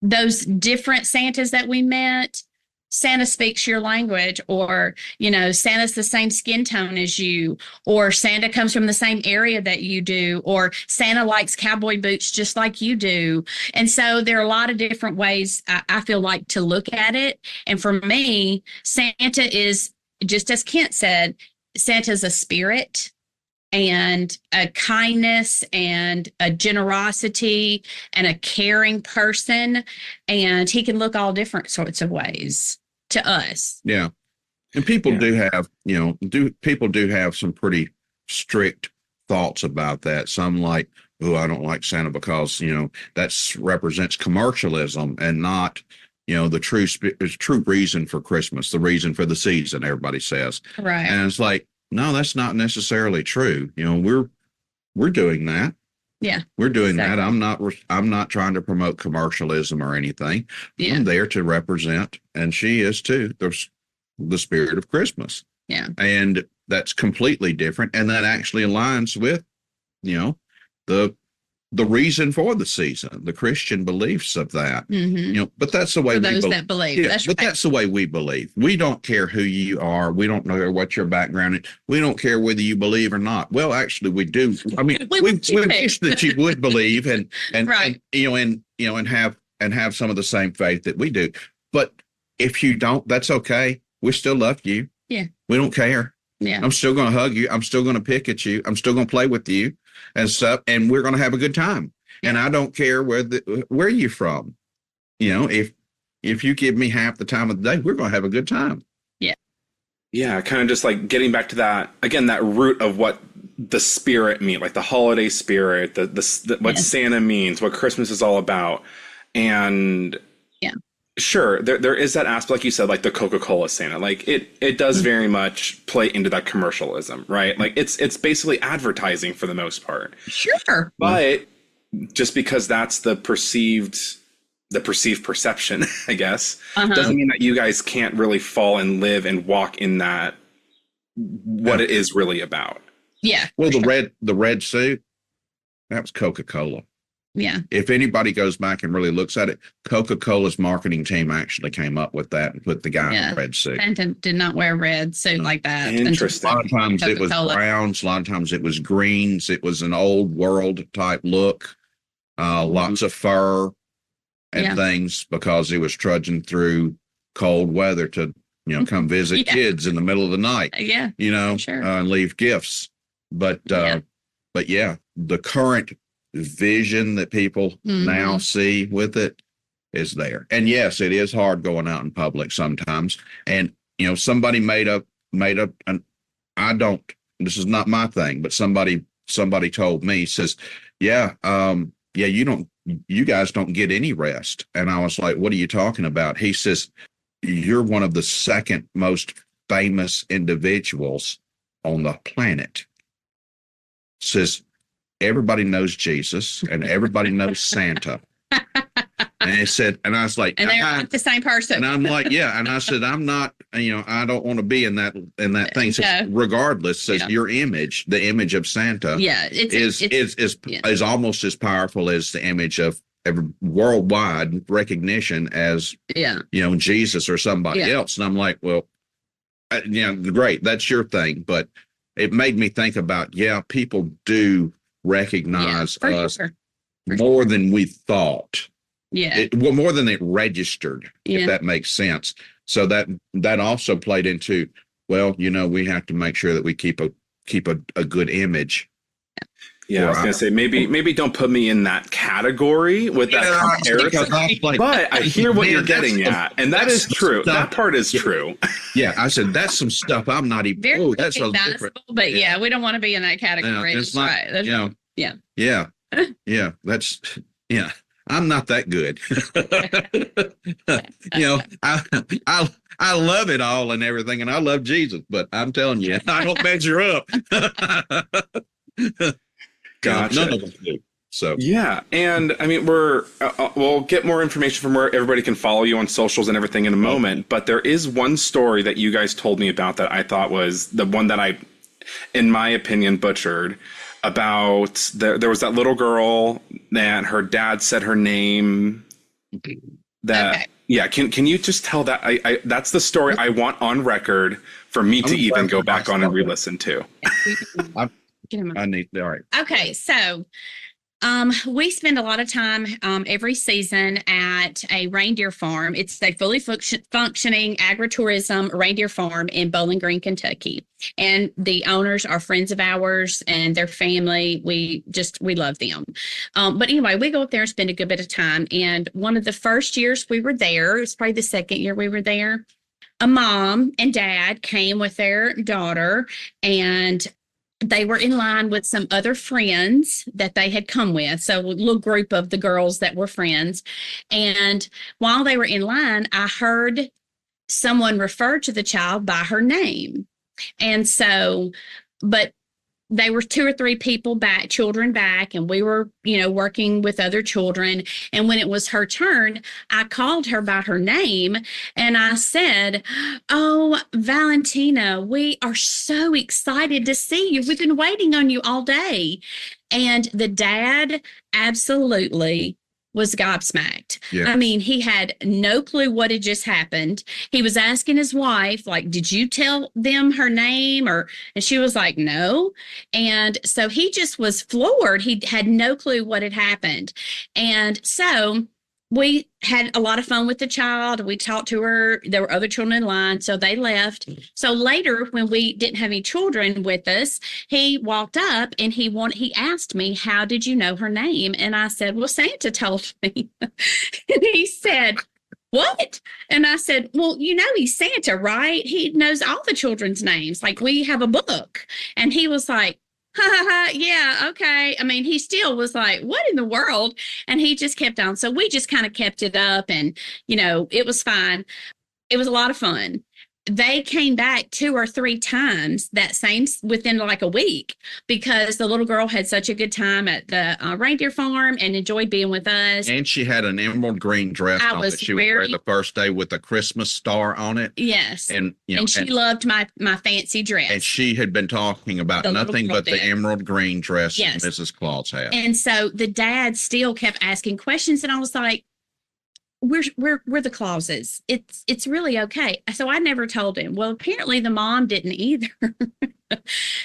those different Santas that we met, Santa speaks your language, or, Santa's the same skin tone as you, or Santa comes from the same area that you do, or Santa likes cowboy boots just like you do. And so there are a lot of different ways I feel like to look at it. And for me, Santa is, just as Kent said, Santa's a spirit and a kindness and a generosity and a caring person. And he can look all different sorts of ways to us. Yeah. And people do have, people do have some pretty strict thoughts about that. Some like, oh, I don't like Santa because, that represents commercialism and not the true reason for Christmas, the reason for the season, everybody says. Right. And it's like, no, that's not necessarily true. We're doing that. Yeah. We're doing exactly. that. I'm not trying to promote commercialism or anything. Yeah. I'm there to represent, and she is too, the spirit of Christmas. Yeah. And that's completely different. And that actually aligns with, the reason for the season, the Christian beliefs of that. But that's the way For we those believe. that believe. Yeah, That's but right. that's the way we believe. We don't care who you are. We don't know what your background is. We don't care whether you believe or not. Well, actually, we do. I mean, we wish that you would believe and Right. and have some of the same faith that we do. But if you don't, that's okay. We still love you. Yeah. We don't care. Yeah. I'm still going to hug you. I'm still going to pick at you. I'm still going to play with you and stuff. And we're going to have a good time. Yeah. And I don't care where you're from. If you give me half the time of the day, we're going to have a good time. Yeah, kind of just like getting back to that again, that root of what the spirit means, like the holiday spirit, what Santa means, what Christmas is all about. And sure, there is that aspect, like you said, like the Coca-Cola Santa, like it does very much play into that commercialism, right? Like it's basically advertising for the most part. Sure. But just because that's the perceived perception, I guess, doesn't mean that you guys can't really fall and live and walk in that, what it is really about. Yeah. Well, the red suit, that was Coca-Cola. Yeah. If anybody goes back and really looks at it, Coca-Cola's marketing team actually came up with that and put the guy in the red suit. Santa did not wear a red suit like that. Interesting. A lot of times it was browns, a lot of times it was greens. It was an old world type look, lots of fur and things, because he was trudging through cold weather to, come visit kids in the middle of the night. And leave gifts. But the current vision that people now see with it is there. And yes, it is hard going out in public sometimes. And somebody made up and this is not my thing, but somebody told me, says, you guys don't get any rest. And I was like, what are you talking about? He says, you're one of the second most famous individuals on the planet. Says, everybody knows Jesus and everybody knows Santa. And he said, and I was like, and they're not the same person. And I'm like, yeah. And I said, I'm not, I don't want to be in that thing. Says, regardless, says your image, the image of Santa, is almost as powerful as the image of every worldwide recognition as Jesus or somebody else. And I'm like, well, great, that's your thing. But it made me think about, people do recognize us more than we thought. More than it registered, if that makes sense. So that also played into, we have to make sure that we keep a good image. Yeah, I was gonna say maybe don't put me in that category with that comparison. But I hear what you're getting at, and that is true. That part is true. Yeah, I said that's some stuff I'm not even. That's a different. But we don't want to be in that category. It's not. That's I'm not that good. I love it all and everything, and I love Jesus, but I'm telling you, I don't measure up. Gotcha. None of us do. So and I mean we'll get more information from where everybody can follow you on socials and everything in a moment. But there is one story that you guys told me about that I thought was the one that I, in my opinion, butchered. About there was that little girl that her dad said her name. Can you just tell that? I that's the story I want on record for me to even go back on and re-listen to. I need, all right. Okay, so we spend a lot of time every season at a reindeer farm. It's a fully functioning agritourism reindeer farm in Bowling Green, Kentucky. And the owners are friends of ours and their family. We love them. But anyway, we go up there and spend a good bit of time. And one of the first years we were there, it was probably the second year we were there, a mom and dad came with their daughter, and they were in line with some other friends that they had come with. So a little group of the girls that were friends. And while they were in line, I heard someone refer to the child by her name. And so, but they were two or three people back, children back, and we were, working with other children. And when it was her turn, I called her by her name and I said, "Oh, Valentina, we are so excited to see you. We've been waiting on you all day." And the dad absolutely was gobsmacked. Yeah. I mean, he had no clue what had just happened. He was asking his wife, like, "Did you tell them her name?" And she was like, "No." And so he just was floored. He had no clue what had happened. And so we had a lot of fun with the child. We talked to her. There were other children in line, so they left. So later, when we didn't have any children with us, he walked up and he asked me, "How did you know her name?" And I said, "Well, Santa told me." And he said, "What?" And I said, "Well, he's Santa, right? He knows all the children's names. Like, we have a book." And he was like, "Ha ha ha, yeah, okay." I mean, he still was like, "What in the world?" And he just kept on. So we just kind of kept it up, and, it was fine. It was a lot of fun. They came back 2 or 3 times within like a week, because the little girl had such a good time at the reindeer farm and enjoyed being with us. And she had an emerald green dress on that she was wearing the first day with a Christmas star on it. Yes. And she loved my fancy dress. And she had been talking about nothing but the emerald green dress that Mrs. Claus had. And so the dad still kept asking questions, and I was like, we're the Clauses. It's really okay. So I never told him. Well, apparently the mom didn't either.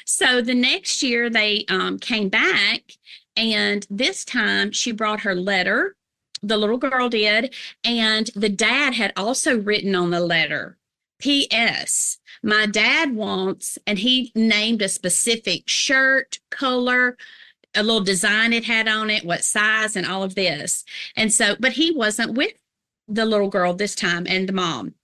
So the next year they came back, and this time she brought her letter. The little girl did, and the dad had also written on the letter, "P.S. My dad wants," and he named a specific shirt, color, a little design it had on it, what size, and all of this. And so, but he wasn't with the little girl this time and the mom.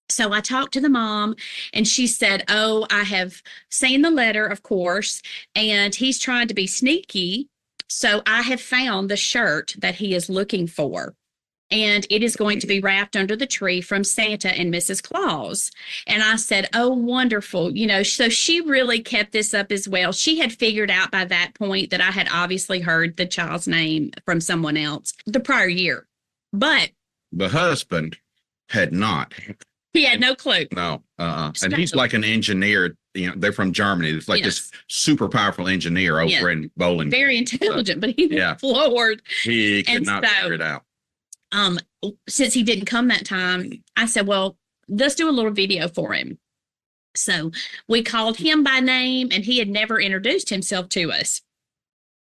So I talked to the mom, and she said, "Oh, I have seen the letter, of course, and he's trying to be sneaky. So I have found the shirt that he is looking for, and it is going to be wrapped under the tree from Santa and Mrs. Claus." And I said, "Oh, wonderful." So she really kept this up as well. She had figured out by that point that I had obviously heard the child's name from someone else the prior year. But the husband had not. He had no clue. No. And he's like an engineer. They're from Germany. It's like this super powerful engineer over in Bowling. Very intelligent, but he was floored. He could not figure it out. Since he didn't come that time, I said, "Well, let's do a little video for him." So we called him by name, and he had never introduced himself to us.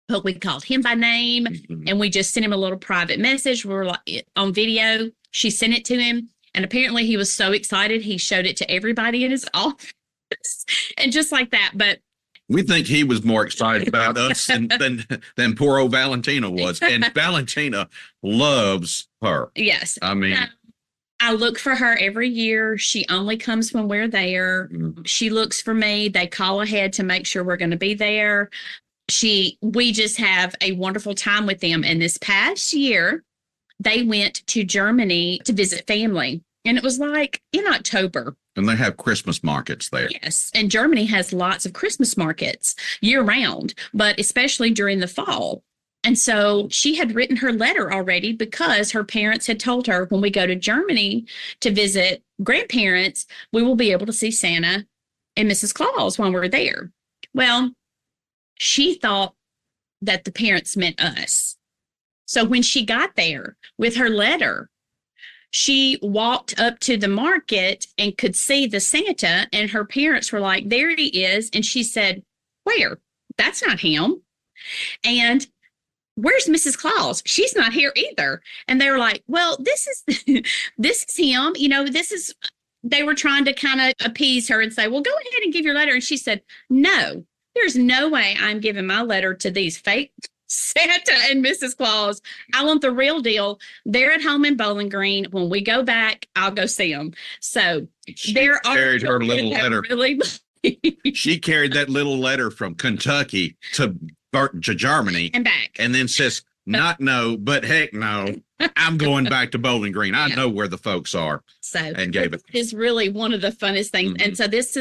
But we called him by name, and we just sent him a little private message. We were like on video. She sent it to him, and apparently he was so excited he showed it to everybody in his office, and just like that. But we think he was more excited about us than poor old Valentina was, and Valentina loves her. Yes, I mean. I look for her every year. She only comes when we're there. She looks for me. They call ahead to make sure we're going to be there. We just have a wonderful time with them. And this past year, they went to Germany to visit family. And it was like in October. And they have Christmas markets there. Yes. And Germany has lots of Christmas markets year round, but especially during the fall. And so she had written her letter already, because her parents had told her, when we go to Germany to visit grandparents, we will be able to see Santa and Mrs. Claus while we're there. Well, she thought that the parents meant us. So when she got there with her letter, she walked up to the market and could see the Santa, and her parents were like, "There he is." And she said, "Where? That's not him." And "Where's Mrs. Claus? She's not here either." And they were like, "Well, this is him. They were trying to kind of appease her and say, "Well, go ahead and give your letter." And she said, "No, there's no way I'm giving my letter to these fake Santa and Mrs. Claus. I want the real deal. They're at home in Bowling Green. When we go back, I'll go see them." So she carried her little letter. Really She carried that little letter from Kentucky to Germany And back. and then says, not no, but heck no. I'm going back to Bowling Green. I know where the folks are. So and gave it. Is really one of the funnest things. Mhm. And so this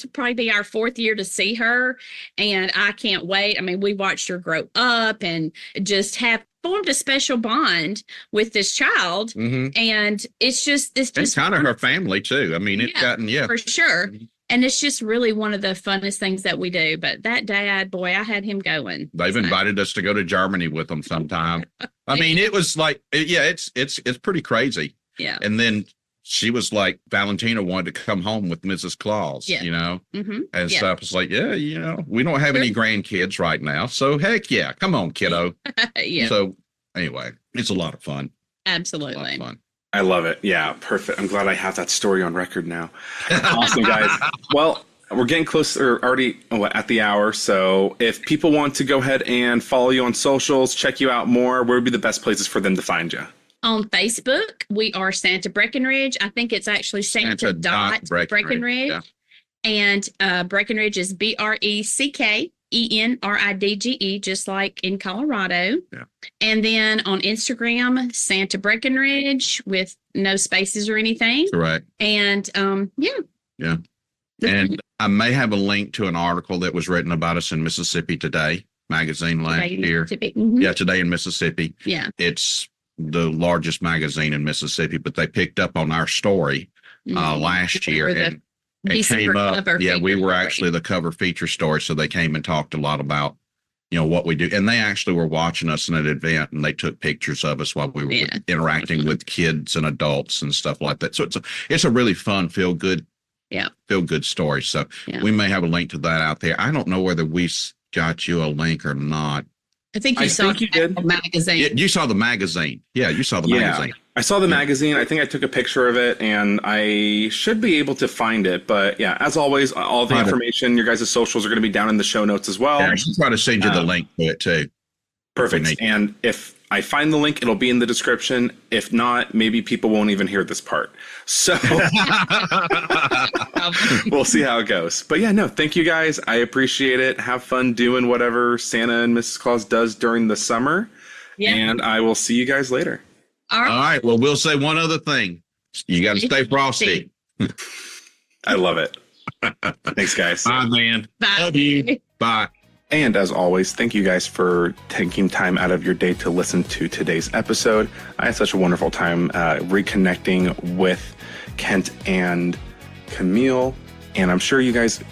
will probably be our 4th year to see her. And I can't wait. I mean, we watched her grow up and just have formed a special bond with this child. Mm-hmm. And it's just kind of her family too. I mean, it's gotten, for sure. And it's just really one of the funnest things that we do. But that dad, boy, I had him going. They've invited us to go to Germany with them sometime. I mean, it was like, it's pretty crazy. Yeah. And then she was like, Valentina wanted to come home with Mrs. Claus, Yeah. you know, Mm-hmm. and stuff. It's like, we don't have any grandkids right now. So heck yeah, come on, kiddo. Yeah. So anyway, it's a lot of fun. Absolutely. A lot of fun. I love it. Yeah, perfect. I'm glad I have that story on record now. Awesome, guys. Well, we're getting closer, already at the hour. So if people want to go ahead and follow you on socials, check you out more, where would be the best places for them to find you? On Facebook, we are Santa Breckenridge. I think it's actually Santa dot Breckenridge. Yeah. And Breckenridge is BRECKENRIDGE, just like in Colorado. Yeah. And then on Instagram, Santa Breckenridge with no spaces or anything. Correct. And Yeah. And I may have a link to an article that was written about us in Mississippi Today magazine last year. Mm-hmm. Yeah, Today in Mississippi. Yeah. It's the largest magazine in Mississippi, but they picked up on our story last year and it came up. Yeah, we were actually the cover feature story. So they came and talked a lot about, what we do. And they actually were watching us in an event and they took pictures of us while we were interacting with kids and adults and stuff like that. So it's a really fun, feel good story. So we may have a link to that out there. I don't know whether we got you a link or not. I think you saw the magazine. You saw the magazine. Yeah, you saw the magazine. I saw the magazine. I think I took a picture of it, and I should be able to find it. But yeah, as always, all the information, your guys' socials are going to be down in the show notes as well. Yeah, I should try to send you the link to it too. Perfect. And if I find the link, it'll be in the description. If not, maybe people won't even hear this part. So we'll see how it goes. But yeah, no, thank you guys. I appreciate it. Have fun doing whatever Santa and Mrs. Claus does during the summer. Yeah. And I will see you guys later. All right. Well, we'll say one other thing. You got to stay frosty. I love it. Thanks, guys. Bye, man. Bye. Love you. Bye. And as always, thank you guys for taking time out of your day to listen to today's episode. I had such a wonderful time reconnecting with Kent and Camille, and I'm sure you guys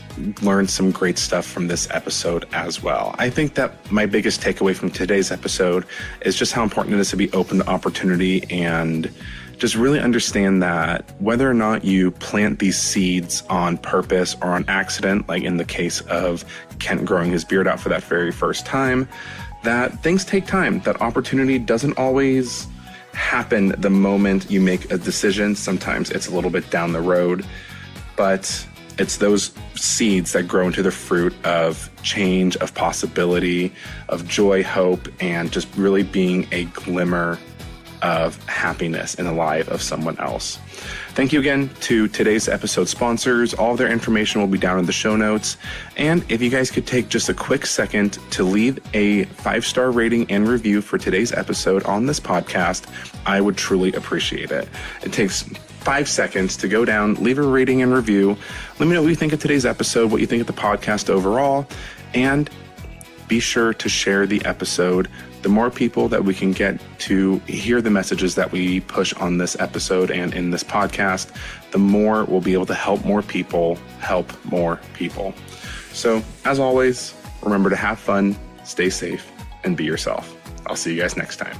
learned some great stuff from this episode as well. I think that my biggest takeaway from today's episode is just how important it is to be open to opportunity and just really understand that whether or not you plant these seeds on purpose or on accident, like in the case of Kent growing his beard out for that very first time, that things take time, that opportunity doesn't always happen the moment you make a decision. Sometimes it's a little bit down the road, but it's those seeds that grow into the fruit of change, of possibility, of joy, hope, and just really being a glimmer of happiness in the life of someone else. Thank you again to today's episode sponsors. All of their information will be down in the show notes. And if you guys could take just a quick second to leave a 5-star rating and review for today's episode on this podcast, I would truly appreciate it. It takes 5 seconds to go down, leave a rating and review. Let me know what you think of today's episode, what you think of the podcast overall, and be sure to share the episode. The more people that we can get to hear the messages that we push on this episode and in this podcast, the more we'll be able to help more people help more people. So, as always, remember to have fun, stay safe, and be yourself. I'll see you guys next time.